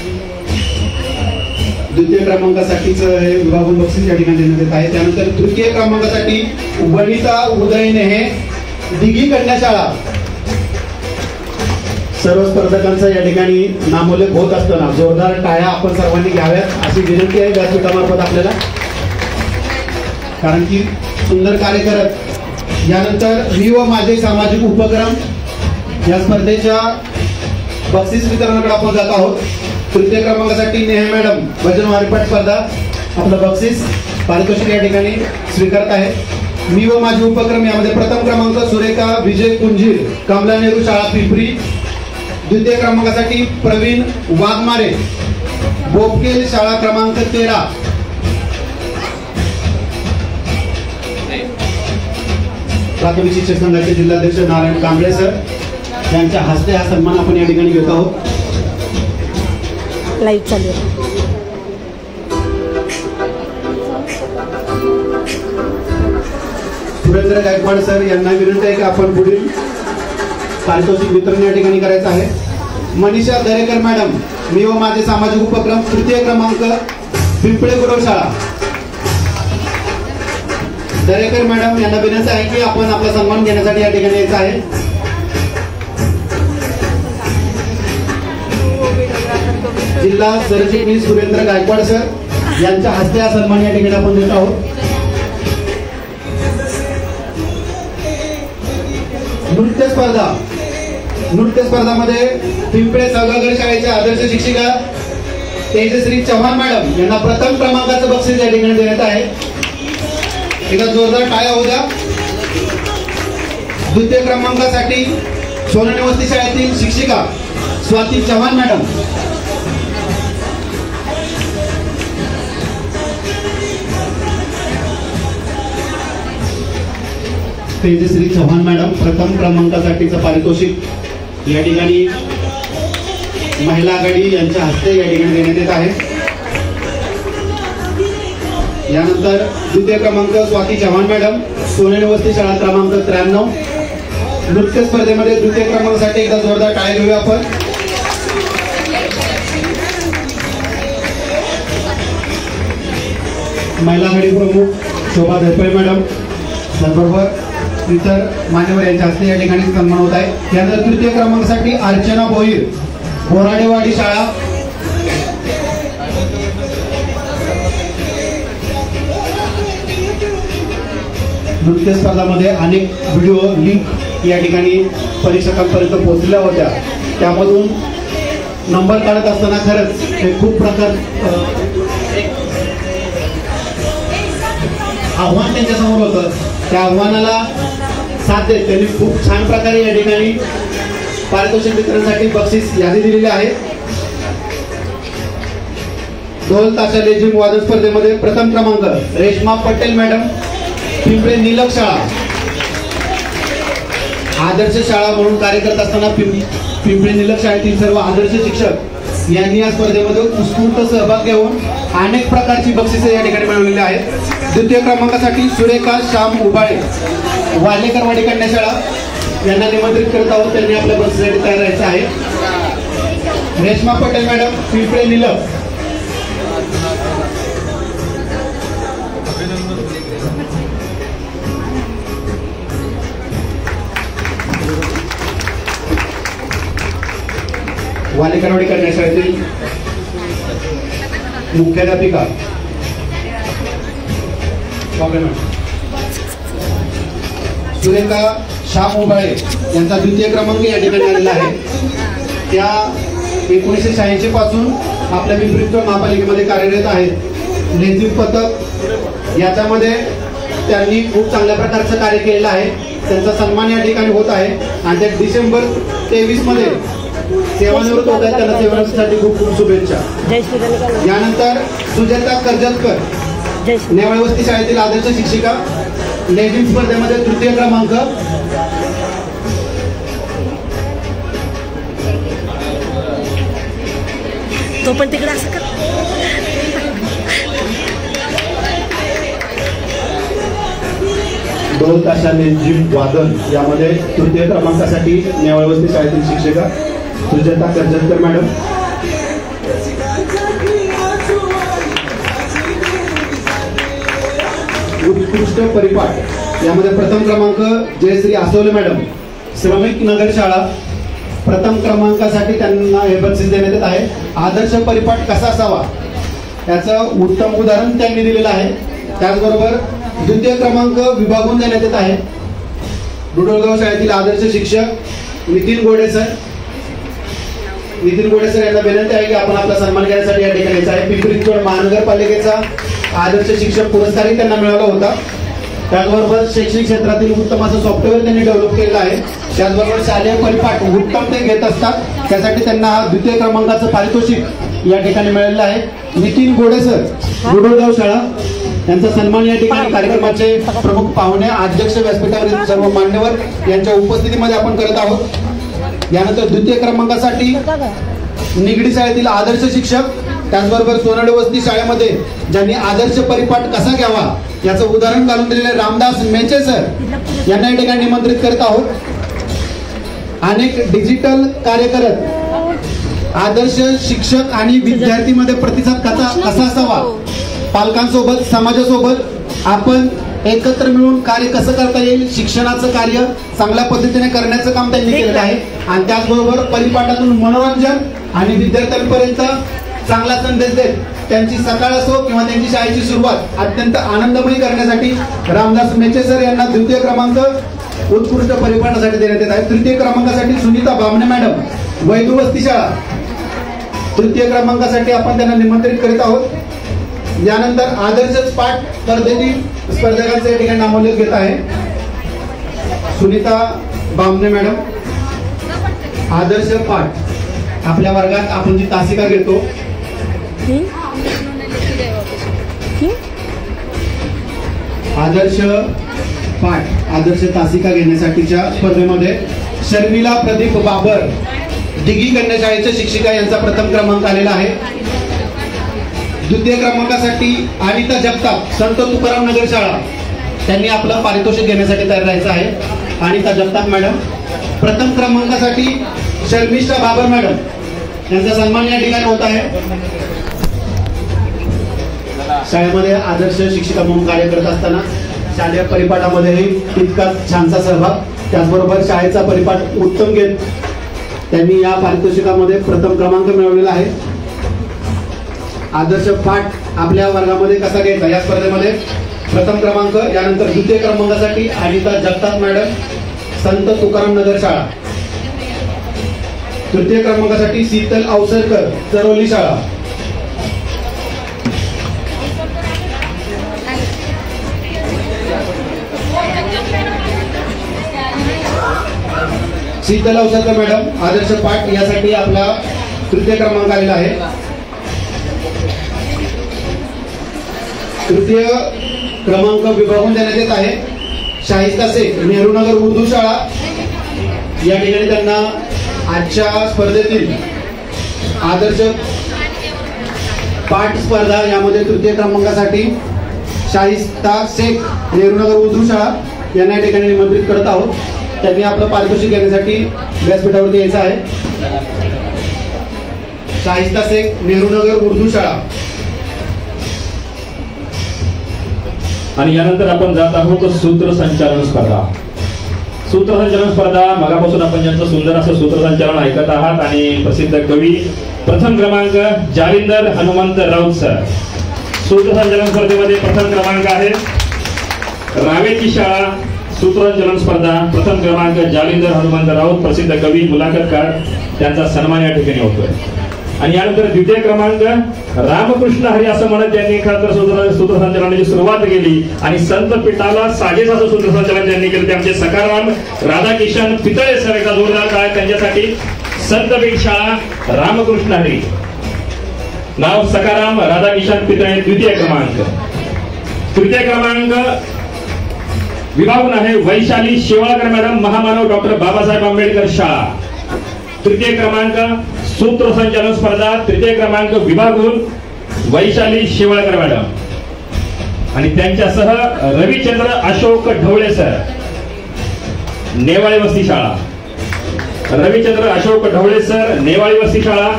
द्वितीय क्रमांकासाठीच हे विभागून बक्षीस या ठिकाणी देण्यात येत आहे. त्यानंतर तृतीय क्रमांकासाठी वनिता उदयने हे दिघी कन्या शाळा. सर्व स्पर्धकांचा या ठिकाणी नामोल्लेख होत असताना जोरदार टाळ्या आपण सर्वांनी घ्याव्यात अशी विनंती आहे व्यासपीठामार्फत आपल्याला, कारण की सुंदर कार्य करत. यानंतर मी व माझे सामाजिक उपक्रम या स्पर्धेच्या बक्षीस वितरणाकडे आपण जात आहोत. तृतीय क्रमांकासाठी नेहा मॅडम भजन हरिपाठ स्पर्धा आपलं बक्षीस पारितोषिक या ठिकाणी स्वीकारत आहे. मी व माझे उपक्रम यामध्ये प्रथम क्रमांक सुरेखा विजय कुंजीर, कमला नेहरू शाळा पिंपरी. द्वितीय क्रमांकासाठी प्रवीण वाघमारे, बोपकेल शाळा क्रमांक 13. प्राथमिक शिक्षक संघाचे जिल्हाध्यक्ष नारायण कांबळे सर यांच्या हस्ते हा सन्मान आपण या ठिकाणी घेत आहोत. लाईव्ह चालू आहे. सुरेंद्र गायकवाड सर यांना विनंती आहे की आपण पुढील पारितोषिक वितरण या ठिकाणी करायचं आहे. मनीषा दरेकर मॅडम, मी व माझे सामाजिक उपक्रम, तृतीय क्रमांक, पिंपळे गुरव शाळा. दरेकर मॅडम यांना विनंती आहे की आपण आपला सन्मान घेण्यासाठी या ठिकाणी यायचं आहे. जिल्हा सरचिटणीस सुरेंद्र गायकवाड सर यांच्या हस्ते हा सन्मान या ठिकाणी आपण देत आहोत. नृत्य स्पर्धामध्ये पिंपळे सौदागर शाळेच्या आदर्श शिक्षिका तेजश्री चव्हाण मॅडम यांना प्रथम क्रमांकाचं बक्षीस या ठिकाणी देण्यात आहे. एकदा जोरदार टाळ्या होऊ द्या. द्वितीय क्रमांकासाठी सोनवणे वस्ती शाळेतील शिक्षिका स्वाती चव्हाण मॅडम. तेजश्री चव्हाण मॅडम प्रथम क्रमांकासाठीचं पारितोषिक या ठिकाणी महिला आघाडी यांच्या हस्ते या ठिकाणी देण्यात येत आहे. यानंतर द्वितीय क्रमांक स्वाती चव्हाण मॅडम, सोनेने वस्ती शाळा क्रमांक 93. नृत्य स्पर्धेमध्ये द्वितीय क्रमांकासाठी एकदा जोरदार टाळ्या घेऊया आपण. महिला आघाडी प्रमुख शोभा धरपळे मॅडम त्याचबरोबर इतर मान्यवर यांच्या हस्ते या ठिकाणी सन्मान होत आहे. यानंतर तृतीय क्रमांकासाठी अर्चना भोईर, बोराडेवाडी शाळा. नृत्य स्पर्धामध्ये अनेक व्हिडिओ लिंक या ठिकाणी परीक्षकांपर्यंत पोहोचल्या होत्या. त्यामधून नंबर काढत असताना खरंच हे खूप प्रकार आव्हान त्यांच्यासमोर होतं. त्या आव्हानाला साथ देत त्यांनी खूप छान प्रकारे या ठिकाणी पारितोषिक वितरणासाठी बक्षीस यादी दिलेली आहे. ढोल ताशा लेझिम वादन स्पर्धेमध्ये प्रथम क्रमांक रेश्मा पटेल मॅडम, पिंपळे निलक शाळा. आदर्श शाळा म्हणून कार्य करत असताना पिंपळे निलक शाळेतील सर्व आदर्श शिक्षक यांनी या स्पर्धेमध्ये उत्स्फूर्त सहभाग घेऊन अनेक प्रकारची बक्षिसे या ठिकाणी मिळवलेली आहेत. द्वितीय क्रमांकासाठी सुरेखा श्याम उबाळे, वालेकरवाडी कन्या शाळा यांना निमंत्रित करत आहोत. त्यांनी आपल्या बक्षिसासाठी तयार राहायचं आहे. रेश्मा पटेल मॅडम, पिंपळे निलक. वालेकरवाडी कन्या शाळेतील मुख्याध्यापिका सुरेखा श्याम उबाळे यांचा द्वितीय क्रमांक या ठिकाणी आलेला आहे. त्या 1986 पासून आपल्या पिंपरी चिंचवड महापालिकेमध्ये कार्यरत आहेत. लेझिम पथक याच्यामध्ये त्यांनी खूप चांगल्या प्रकारचं कार्य केलेलं आहे. त्यांचा सन्मान या ठिकाणी होत आहे आणि ते डिसेंबर 23 मध्ये सेवानिवृत्त होत आहेत. त्यांना सेवानिवृत्तीसाठी खूप खूप शुभेच्छा. यानंतर सुजाता कर्जतकर, नेवाळे वस्ती शाळेतील आदर्श शिक्षिका, लेझिम स्पर्धेमध्ये तृतीय क्रमांक. तो पण तिकडे असं कर. ढोल ताशा लेझिम वादन यामध्ये तृतीय क्रमांकासाठी नेवाळे वस्ती शाळेतील शिक्षिका सुजाता कर्जतकर मॅडम. उत्कृष्ट परिपाठ यामध्ये प्रथम क्रमांक जयश्री आसोले मॅडम, श्रमिक नगर शाळा. प्रथम क्रमांकासाठी त्यांना हे बक्षीस देण्यात येत आहे. आदर्श परिपाठ कसा असावा याचं उत्तम उदाहरण त्यांनी दिलेलं आहे. त्याचबरोबर द्वितीय क्रमांक विभागून देण्यात येत आहे. डुडोळगाव शाळेतील आदर्श शिक्षक नितीन गोडे सर. नितीन गोडे सर यांना विनंती आहे की आपण आपला सन्मान घेण्यासाठी या ठिकाणी यायचं आहे. पिंपरी चिंचवड महानगरपालिकेचा आदर्श शिक्षक पुरस्कारही त्यांना मिळाला होता. त्याचबरोबर शैक्षणिक क्षेत्रातील उत्तम असं सॉफ्टवेअर त्यांनी डेव्हलप केलेलं आहे. त्याचबरोबर शालेय परिपाठ उत्तम ते घेत असतात, त्यासाठी त्यांना हा 2य क्रमांकाचं पारितोषिक या ठिकाणी मिळालेलं आहे. नितीन गोडे सर, गुडुळगाव शाळा, यांचा सन्मान या ठिकाणी कार्यक्रमाचे प्रमुख पाहुणे, अध्यक्ष, व्यासपीठावरील सर्व मान्यवर यांच्या उपस्थितीमध्ये आपण करत आहोत. यानंतर 2य क्रमांकासाठी निगडी शाळेतील आदर्श शिक्षक, त्याचबरोबर सोनाडे वस्ती शाळेमध्ये ज्यांनी आदर्श परिपाठ कसा घ्यावा याचं उदाहरण घालून दिलेले रामदास मेचे सर यांना या ठिकाणी निमंत्रित करत आहोत. अनेक डिजिटल कार्य करत आदर्श शिक्षक आणि विद्यार्थीमध्ये प्रतिसाद कसा असावा, पालकांसोबत, समाजासोबत आपण एकत्र मिळून कार्य कसं करता येईल, शिक्षणाचं कार्य चांगल्या पद्धतीने करण्याचं काम त्यांनी केलेलं आहे. आणि त्याचबरोबर परिपाठातून मनोरंजन आणि विद्यार्थ्यांपर्यंत चांगला संदेश देत त्यांची सकाळ असो किंवा त्यांची शाळेची सुरुवात अत्यंत आनंदमयी करण्यासाठी रामदास मेचे सर यांना 2य क्रमांक उत्कृष्ट परिपाठासाठी देण्यात येत आहे. 3य क्रमांकासाठी सुनीता बामणे मॅडम, वैदू वस्ती शाळा, 3य क्रमांकासाठी आपण त्यांना निमंत्रित करीत आहोत. यानंतर आदर्श पाठ स्पर्धेतील स्पर्धकांचे या ठिकाणी नामोल्लेख घेत आहे. सुनीता बामणे मॅडम, आदर्श पाठ आपल्या वर्गात आपण जी तासिका घेतो आदर्श पाठ, आदर्श तासिका घेण्यासाठीच्या स्पर्धेमध्ये शर्मिला प्रदीप बाबर, दिघी कन्या शाळेच्या शिक्षिका यांचा प्रथम क्रमांक आलेला आहे. 2य क्रमांकासाठी अनिता जगताप, संत तुकाराम नगर शाळा, त्यांनी आपलं पारितोषिक घेण्यासाठी तयार राहायचं आहे. अनिता जगताप मॅडम. प्रथम क्रमांकासाठी शर्मिष्ठा बाबर मॅडम यांचा सन्मान या ठिकाणी होत आहे. शाळेमध्ये आदर्श शिक्षिका म्हणून कार्य करत असताना शालेय परिपाठामध्येही तितकाच छानसा सहभाग, त्याचबरोबर शाळेचा परिपाठ उत्तम घेत त्यांनी या पारितोषिकामध्ये प्रथम क्रमांक मिळवलेला आहे. आदर्श पाठ आपल्या वर्गामध्ये कसा घ्यायचा या स्पर्धेमध्ये प्रथम क्रमांक. यानंतर 2य क्रमांकासाठी अनिता जगताप मॅडम, संत तुकाराम नगर शाळा. 3य क्रमांकासाठी शीतल अवसरकर, चरोली शाळा. शीतल अवसरकर मॅडम, आदर्श पाठ यासाठी आपला 3य क्रमांक आलेला आहे. 3य क्रमांक विभागून देण्यात येत आहे. शाहिस्ता शेख, नेहरू नगर उर्दू शाळा, या ठिकाणी त्यांना आजच्या स्पर्धेतील आदर्श पाठ स्पर्धा यामध्ये 3य क्रमांकासाठी शाहिस्ता शेख, नेहरू नगर उर्दू शाळा यांना या ठिकाणी निमंत्रित करत आहोत. त्यांनी आपलं पारितोषिक घेण्यासाठी व्यासपीठावरती यायचं आहे. शाहिस्ता शेख, नेहरू नगर उर्दू शाळा. आणि यानंतर आपण जात आहोत सूत्रसंचालन स्पर्धा. सूत्रसंचालन स्पर्धा मगापासून आपण ज्यांचं सुंदर असं सूत्रसंचालन ऐकत आहात आणि प्रसिद्ध कवी प्रथम क्रमांक जालिंदर हनुमंत राऊत सर. सूत्रसंचालन स्पर्धेमध्ये प्रथम क्रमांक आहे. रावेची शाळा सूत्रसंचालन स्पर्धा प्रथम क्रमांक जालिंदर हनुमंत राऊत, प्रसिद्ध कवी, मुलाखतकार, त्यांचा सन्मान या ठिकाणी होतोय. आणि यानंतर 2य क्रमांक रामकृष्ण हरी असं म्हणत त्यांनी खरं तर सूत्रसंचालनाची सुरुवात केली आणि संत पीठाला साजेस असं सूत्रसंचालन त्यांनी केलं. ते आमचे सखाराम राधाकिशन पितळे सर, एका जोरदार काळ त्यांच्यासाठी. संतपीठ शाळा रामकृष्ण हरी, नाव सखाराम राधाकिशन पितळे, 2य क्रमांक. 3य क्रमांक विभागून आहे वैशाली शेवाळकर मॅडम, महामानव डॉक्टर बाबासाहेब आंबेडकर शाळा. 3य क्रमांक सूत्रसंचालन स्पर्धा, 3य क्रमांक विभागून वैशाली शेवाळकर मॅडम आणि त्यांच्यासह रविचंद्र अशोक ढवळे सर, नेवाळी वस्ती शाळा. रविचंद्र अशोक ढवळे सर, नेवाळी वस्ती शाळा,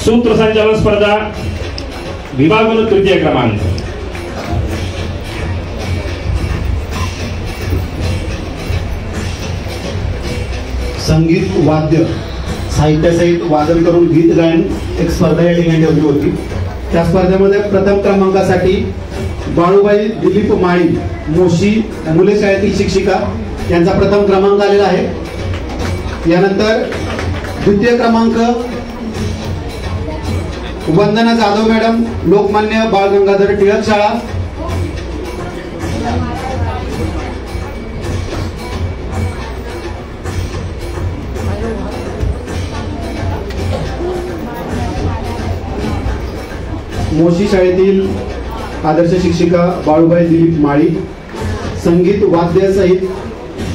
सूत्रसंचालन स्पर्धा विभागून 3य क्रमांक. संगीत वाद्य साहित्यासहित वादन करून गीत गायन एक स्पर्धा या ठिकाणी ठेवली होती. त्या स्पर्धेमध्ये प्रथम क्रमांकासाठी बाळूबाई दिलीप माळी, मोशी मुले शाळेतील शिक्षिका, यांचा प्रथम क्रमांक आलेला आहे. यानंतर 2य क्रमांक वंदना जाधव मॅडम, लोकमान्य बाळ गंगाधर टिळक शाळा. मोशी शाळेतील आदर्श शिक्षिका बाळूबाई दिलीप माळी, संगीत वाद्यासहित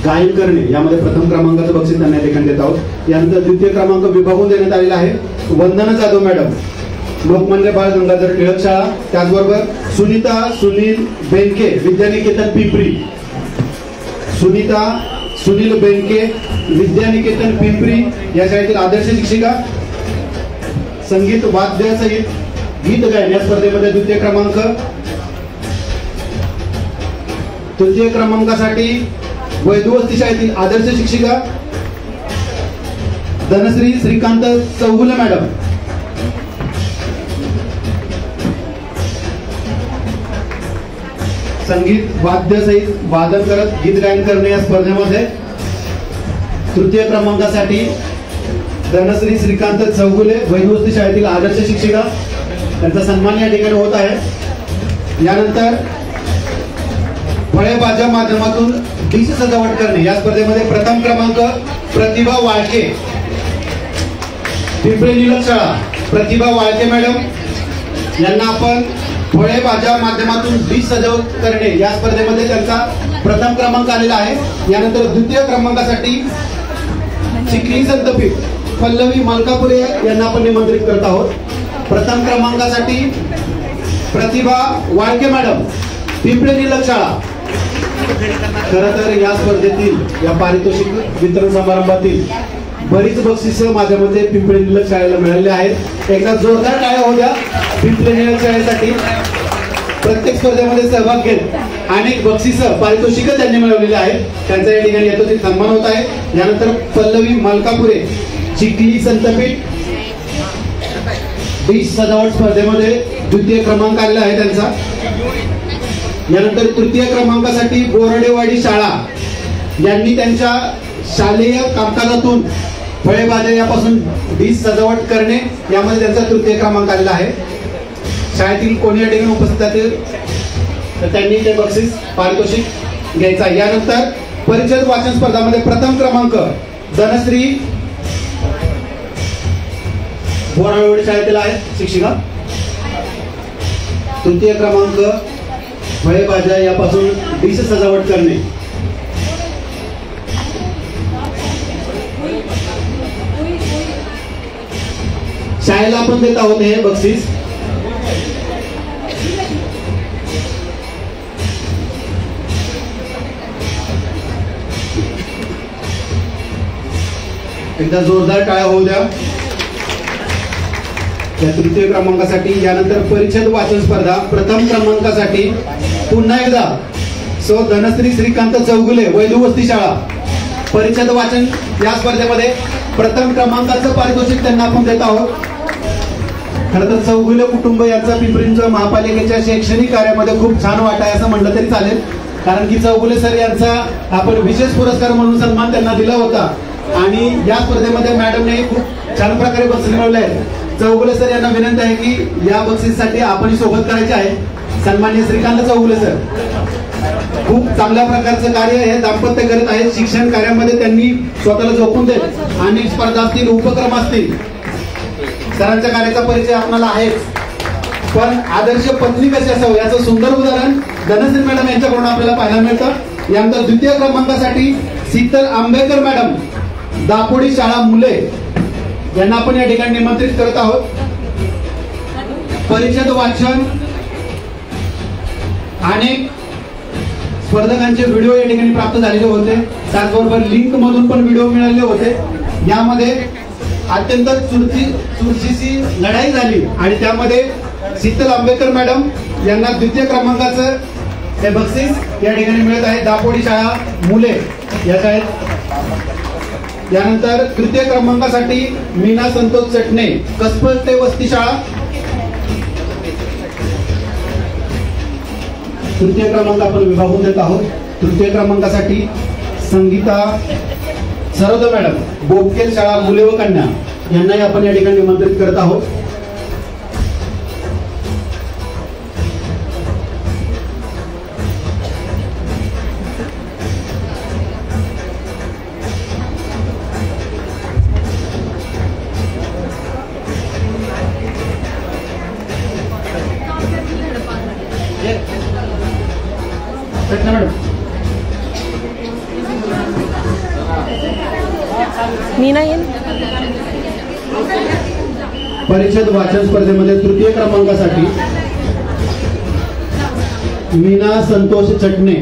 गायन करणे यामध्ये प्रथम क्रमांकाचं बक्षीस त्यांना ठिकाणी देत आहोत. यानंतर द्वितीय क्रमांक विभागून देण्यात आलेला आहे वंदना जाधव मॅडम, लोकमान्य बाळ गंगाधर टिळक शाळा. त्याचबरोबर सुनीता सुनील बेनके, विद्यानिकेतन पिंपरी. सुनीता सुनील बेनके, विद्यानिकेतन पिंपरी या शाळेतील आदर्श शिक्षिका, संगीत वाद्यासहित गीत गायन या स्पर्धेमध्ये द्वितीय क्रमांक. तृतीय क्रमांकासाठी वैदुवस्ती शाळेतील आदर्श शिक्षिका धनश्री श्रीकांत चौगुले मॅडम. संगीत वाद्यासहित वादन करत गीत गायन करणे या स्पर्धेमध्ये तृतीय क्रमांकासाठी धनश्री श्रीकांत चौगुले, वैदुवस्ती शाळेतील आदर्श शिक्षिका, त्यांचा सन्मान या ठिकाणी होत आहे. यानंतर फळेभाज्या माध्यमातून डिश सजावट करणे या स्पर्धेमध्ये प्रथम क्रमांक प्रतिभा वाळके, पिंपरी निलक शाळा. प्रतिभा वाळके मॅडम यांना आपण फळेभाज्या माध्यमातून डिश सजावट करणे या स्पर्धेमध्ये त्यांचा प्रथम क्रमांक आलेला आहे. यानंतर द्वितीय क्रमांकासाठी चिखली संतपीठ पल्लवी मलकापुरे यांना आपण निमंत्रित करत आहोत. प्रथम क्रमांकासाठी प्रतिभा वाळके मॅडम, पिंपरी निलक शाळा. खरं तर या स्पर्धेतील या पारितोषिक वितरण समारंभातील बरीच बक्षिसं माझ्या मते पिंपरी निलक शाळेला मिळालेली आहेत. एकदा जोरदार टाळ्या होऊ द्या पिंपरी निलक शाळेसाठी. प्रत्येक स्पर्धेमध्ये सहभाग घेत अनेक बक्षिसं पारितोषिकं त्यांनी मिळवलेली आहेत. त्यांचा या ठिकाणी यथोचित सन्मान होत आहे. यानंतर पल्लवी मलकापुरे, चिखली संतपीठ डिश सजावट स्पर्धेमध्ये द्वितीय क्रमांक आलेला आहे त्यांचा. यानंतर तृतीय क्रमांकासाठी बोरडेवाडी शाळा यांनी त्यांच्या शालेय कामकाजातून फळेभाज्या यापासून डिश सजावट करणे यामध्ये त्यांचा तृतीय क्रमांक आलेला आहे. शाळेतील कोणी या ठिकाणी उपस्थित असतील तर त्यांनी ते बक्षीस पारितोषिक घ्यायचं आहे. यानंतर परिचय वाचन स्पर्धामध्ये प्रथम क्रमांक धनश्री बोराळवाडी शाळेतील आहेत शिक्षिका. तृतीय क्रमांक फळेभाज्या यापासून डिश सजावट करणे. शाळेला आपण देत आहोत हे बक्षीस. एकदा जोरदार टाळ्या होऊ द्या या तृतीय क्रमांकासाठी. यानंतर परिच्छेद वाचन स्पर्धा प्रथम क्रमांकासाठी पुन्हा एकदा सो धनश्री श्रीकांत चौगुले, वैदुवस्ती शाळा. परिच्छेद वाचन या स्पर्धेमध्ये प्रथम क्रमांकाचं पारितोषिक त्यांना आपण देत आहोत. खरं तर चौगुले कुटुंब यांचा पिंपरी महापालिकेच्या शैक्षणिक कार्यामध्ये खूप छान वाटा आहे असं म्हणलं तरी चालेल. कारण की चौगुले सर यांचा आपण विशेष पुरस्कार म्हणून सन्मान त्यांना दिला होता आणि या स्पर्धेमध्ये मॅडमने खूप छान प्रकारे बक्षीस मिळवले आहे. चौगुले सर यांना विनंती आहे की या बक्षीससाठी आपण सोबत करायचे आहे. सन्माननीय श्रीकांत चौगुले सर खूप चांगल्या प्रकारचं कार्य हे दाम्पत्य करत आहेत. शिक्षण कार्यामध्ये त्यांनी स्वतःला झोकून देत अनेक स्पर्धा असतील, उपक्रम असतील. सरांच्या कार्याचा परिचय आपल्याला आहेच, पण आदर्श पत्नी कशी असावं याचं सुंदर उदाहरण धनश्री मॅडम यांच्याकडून आपल्याला पाहायला मिळतं. यानंतर द्वितीय क्रमांकासाठी शीतल आंबेकर मॅडम, दापोडी शाळा मुले यांना आपण या ठिकाणी निमंत्रित करत आहोत. परिच्छेद वाचन अनेक स्पर्धकांचे व्हिडिओ या ठिकाणी प्राप्त झालेले होते. त्याचबरोबर लिंक मधून पण व्हिडिओ मिळालेले होते. यामध्ये अत्यंत चुरशीची लढाई झाली आणि त्यामध्ये शीतल आंबेकर मॅडम यांना द्वितीय क्रमांकाचं हे बक्षीस या ठिकाणी मिळत आहे. दापोडी शाळा मुले या शाळेत. यानंतर तृतीय क्रमांकासाठी मीना संतोष चटणे, कसपते वस्ती शाळा. तृतीय क्रमांक आपण विभागून देत आहोत. तृतीय क्रमांकासाठी संगीता सरोदे मॅडम, बोपकेल शाळा मुले व कन्या यांनाही आपण या ठिकाणी निमंत्रित करत आहोत. परिषद वाचन स्पर्धेमध्ये तृतीय क्रमांकासाठी मीना संतोष चटणे,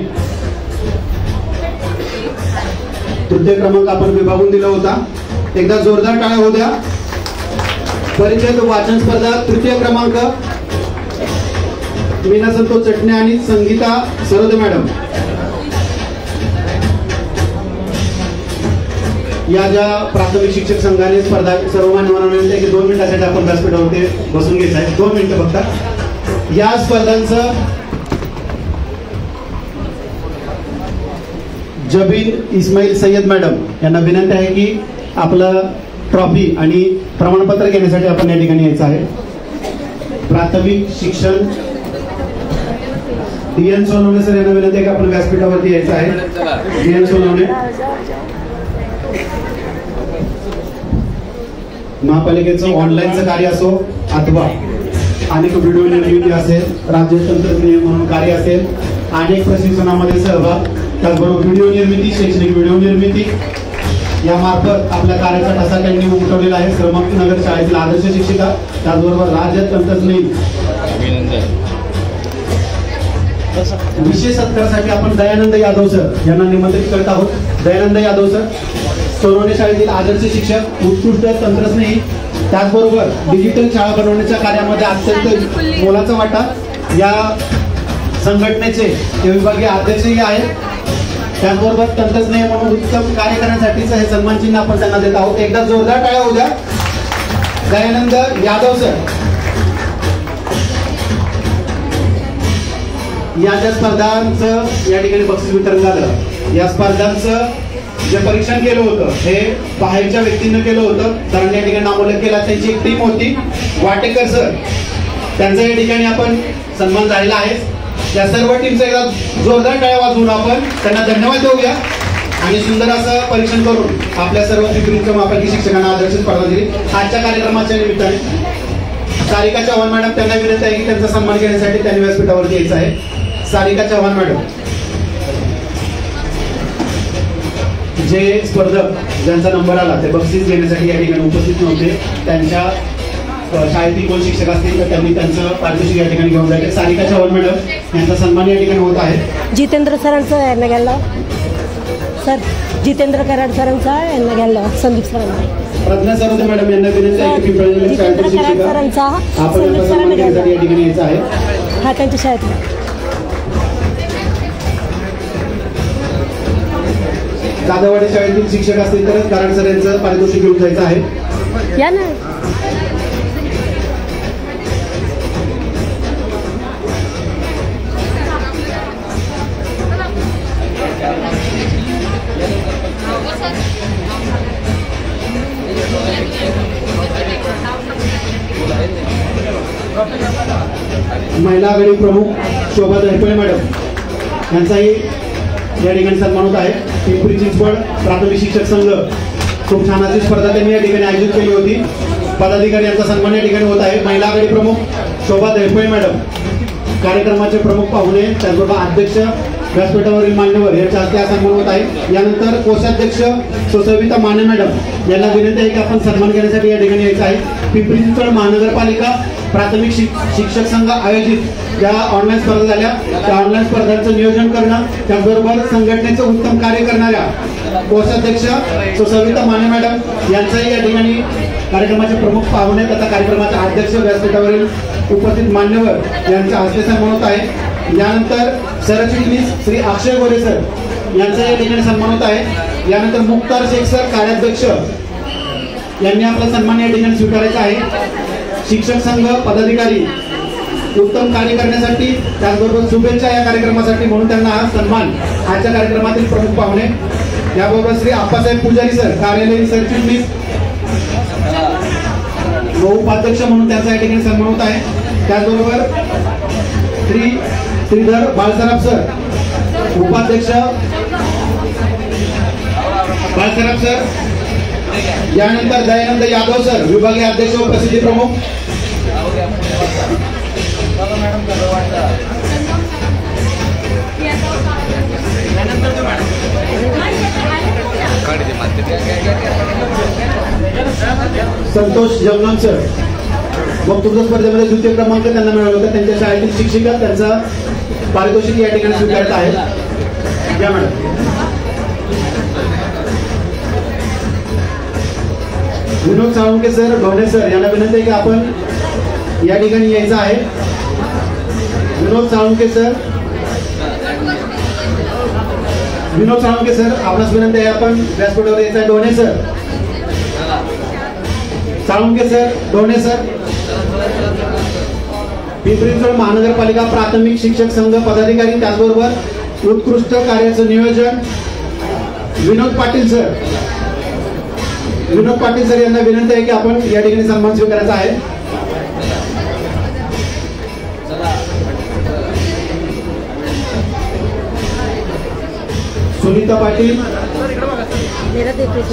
तृतीय क्रमांक आपण विभागून दिला होता. एकदा जोरदार टाळ्या होऊ द्या. परिषद वाचन स्पर्धा तृतीय क्रमांक मीना संतोष चटणे आणि संगीता सरोदे मॅडम या ज्या प्राथमिक शिक्षक संघाने स्पर्धा सर्व मान्यवरांना विनंती आहे की 2 मिनिटासाठी आपण व्यासपीठावरती बसून घ्यायचं आहे. 2 मिनिटं फक्त. या स्पर्धांचं जबीन इस्माईल सय्यद मॅडम यांना विनंती आहे की आपलं ट्रॉफी आणि प्रमाणपत्र घेण्यासाठी आपण या ठिकाणी यायचं आहे. प्राथमिक शिक्षण DN सोनवणे सर यांना विनंती आहे की आपण व्यासपीठावरती यायचं आहे. DN सोनवणे. महापालिकेचं ऑनलाईनचं कार्य असो अथवा अनेक व्हिडिओ निर्मिती असेल, राज्य तंत्रज्ञ म्हणून कार्य असेल, अनेक प्रशिक्षणामध्ये सहभाग, त्याचबरोबर व्हिडिओ निर्मिती, शैक्षणिक व्हिडिओ निर्मिती यामार्फत आपल्या कार्याचा ठसा त्यांनी उमटवलेला आहे. श्रमनगर शाळेतील आदर्श शिक्षिका, त्याचबरोबर राज्य तंत्रज्ञ. विशेष सत्कारासाठी आपण दयानंद यादव सर यांना निमंत्रित करत आहोत. दयानंद यादव सर सोनवणे शाळेतील आदर्श शिक्षक, उत्कृष्ट तंत्रज्ञ, त्याचबरोबर डिजिटल शाळा बनवण्याच्या कार्यामध्ये अत्यंत मोलाचा वाटा. या संघटनेचे ते विभागीय अध्यक्षही आहेत. त्याचबरोबर तंत्रज्ञ म्हणून उत्तम कार्य करण्यासाठीच हे सन्मान चिन्ह आपण त्यांना देत आहोत. एकदा जोरदार टाळ्या होऊ द्या. दयानंद यादव सर. या ज्या स्पर्धांचं या ठिकाणी बक्षीस वितरण झालं, या स्पर्धांचं जे परीक्षण केलं होतं हे बाहेरच्या व्यक्तींना केलं होतं. कारण या ठिकाणी नामोल्लेख केला. त्यांची एक टीम होती, वाटेकर सर, त्यांचा या ठिकाणी आपण सन्मान झालेला आहे. या सर्व टीमचा एकदा जोरदार टाळ्या वाजवून आपण त्यांना धन्यवाद देऊया आणि सुंदर असं परीक्षण करून आपल्या सर्व विक्रीच्या मापाकी शिक्षकांना आदर्श स्पर्धा दिली. आजच्या कार्यक्रमाच्या निमित्ताने सारिका चव्हाण मॅडम, त्यांना विनंती आहे की त्यांचा सन्मान घेण्यासाठी त्यांनी व्यासपीठावरती यायचं आहे. सारिका चव्हाण मॅडम. जे स्पर्धक ज्यांचा नंबर आला ते बक्षीस घेण्यासाठी या ठिकाणी उपस्थित नव्हते, त्यांच्या शाळेतील कोण शिक्षक असतील तर त्यांनी त्यांचं पारितोषिक या ठिकाणी घेऊन जायचे. सारिका चव्हाण मॅडम यांचा सन्मान या ठिकाणी होत आहे. जितेंद्र सरांचा यांना घ्यायला सर, जितेंद्र कराड सरांचा यांना घ्यायला संदीप सरांना. प्रज्ञा सरोदे मॅडम यांना विनंती आहे की पिंपळनेर शाळेतील शिक्षिका आपण यांचा सन्मान घेण्यासाठी या ठिकाणी यायचं आहे. हा त्यांच्या शाळेतला. दादावाडी शाळेतील शिक्षक असतील तर कराड सर यांचं पारितोषिक घेऊन जायचं आहे. या ना. महिला आघाडी प्रमुख शोभा दरपळे मॅडम यांचाही या ठिकाणी सन्मान होत आहे. पिंपरी चिंचवड प्राथमिक शिक्षक संघ खूप छान अशी स्पर्धा त्यांनी या ठिकाणी आयोजित केली होती. पदाधिकारी यांचा सन्मान या ठिकाणी होत आहे. महिला आघाडी प्रमुख शोभा दरपळे मॅडम, कार्यक्रमाचे प्रमुख पाहुणे, त्याचबरोबर अध्यक्ष व्यासपीठावरील मान्यवर यांच्या हस्ते हा सन्मान होत आहे. यानंतर कोषाध्यक्ष सुसविता माने मॅडम यांना विनंती आहे की आपण सन्मान घेण्यासाठी या ठिकाणी यायचं आहे. पिंपरी चिंचवड महानगरपालिका प्राथमिक शिक्षक संघ आयोजित ज्या ऑनलाईन स्पर्धा झाल्या त्या ऑनलाईन स्पर्धांचं नियोजन करणं, त्याचबरोबर संघटनेचं उत्तम कार्य करणाऱ्या कोषाध्यक्ष सुसविता माने मॅडम यांचाही या ठिकाणी कार्यक्रमाचे प्रमुख पाहुणे तथा कार्यक्रमाचे अध्यक्ष व्यासपीठावरील उपस्थित मान्यवर यांच्या हस्ते सन्मान होत आहे. यानंतर सरचिटणीस श्री अक्षय गोरे सर यांचा या ठिकाणी सन्मान होत आहे. यानंतर मुख्तार शेख सर कार्याध्यक्ष यांनी आपला सन्मान या ठिकाणी स्वीकारायचा आहे. शिक्षक संघ पदाधिकारी उत्तम कार्य करण्यासाठी, त्याचबरोबर शुभेच्छा या कार्यक्रमासाठी म्हणून त्यांना हा सन्मान आजच्या कार्यक्रमातील प्रमुख पाहुणे. याबरोबर श्री आप्पासाहेब पुजारी सर कार्यालयीन सरचिटणीस व उपाध्यक्ष म्हणून त्यांचा या ठिकाणी सन्मान होत आहे. त्याचबरोबर श्री श्रीधर बाळसराफ सर उपाध्यक्ष बाळसराफ सर. यानंतर दयानंद यादव सर विभागीय अध्यक्ष व प्रसिद्धी प्रमुख. संतोष जगनाम सर वक्तृत्व स्पर्धेमध्ये द्वितीय क्रमांक त्यांना मिळाला होता. त्यांच्या शाळेतील शिक्षिका त्यांचा पारितोषिक या ठिकाणी स्वीकारत आहेत. या मॅडम. विनोद साळुंके सर, ढोणे सर यांना विनंती आहे की आपण या ठिकाणी यायचं आहे. विनोद साळुंके सर, विनोद साळुंके सर आपणास विनंती आहे आपण व्यासपीठावर यायचं आहे. Dhone sir, Salunke sir, Dhone sir. Pimpri Chinchwad महानगरपालिका प्राथमिक शिक्षक संघ पदाधिकारी, त्याचबरोबर उत्कृष्ट कार्याचं नियोजन विनोद पाटील सर. विनोद पाटील सर यांना विनंती आहे की आपण या ठिकाणी सन्मान स्वीकारायचा आहे. सुनीता पाटील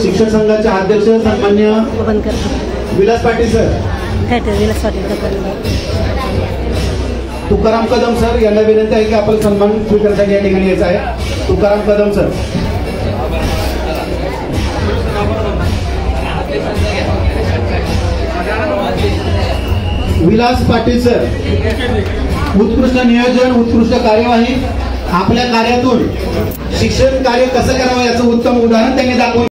शिक्षक संघाचे अध्यक्ष सन्मान्य विलास पाटील सर. तुकाराम कदम सर यांना विनंती आहे की आपण सन्मान स्वीकारण्यासाठी या ठिकाणी यायचं आहे. तुकाराम कदम सर. विलास पाटील सर. उत्कृष्ट नियोजन, उत्कृष्ट कार्यवाही, आपल्या कार्यातून शिक्षण कार्य कसं करावं याचं उत्तम उदाहरण त्यांनी दाखवलं.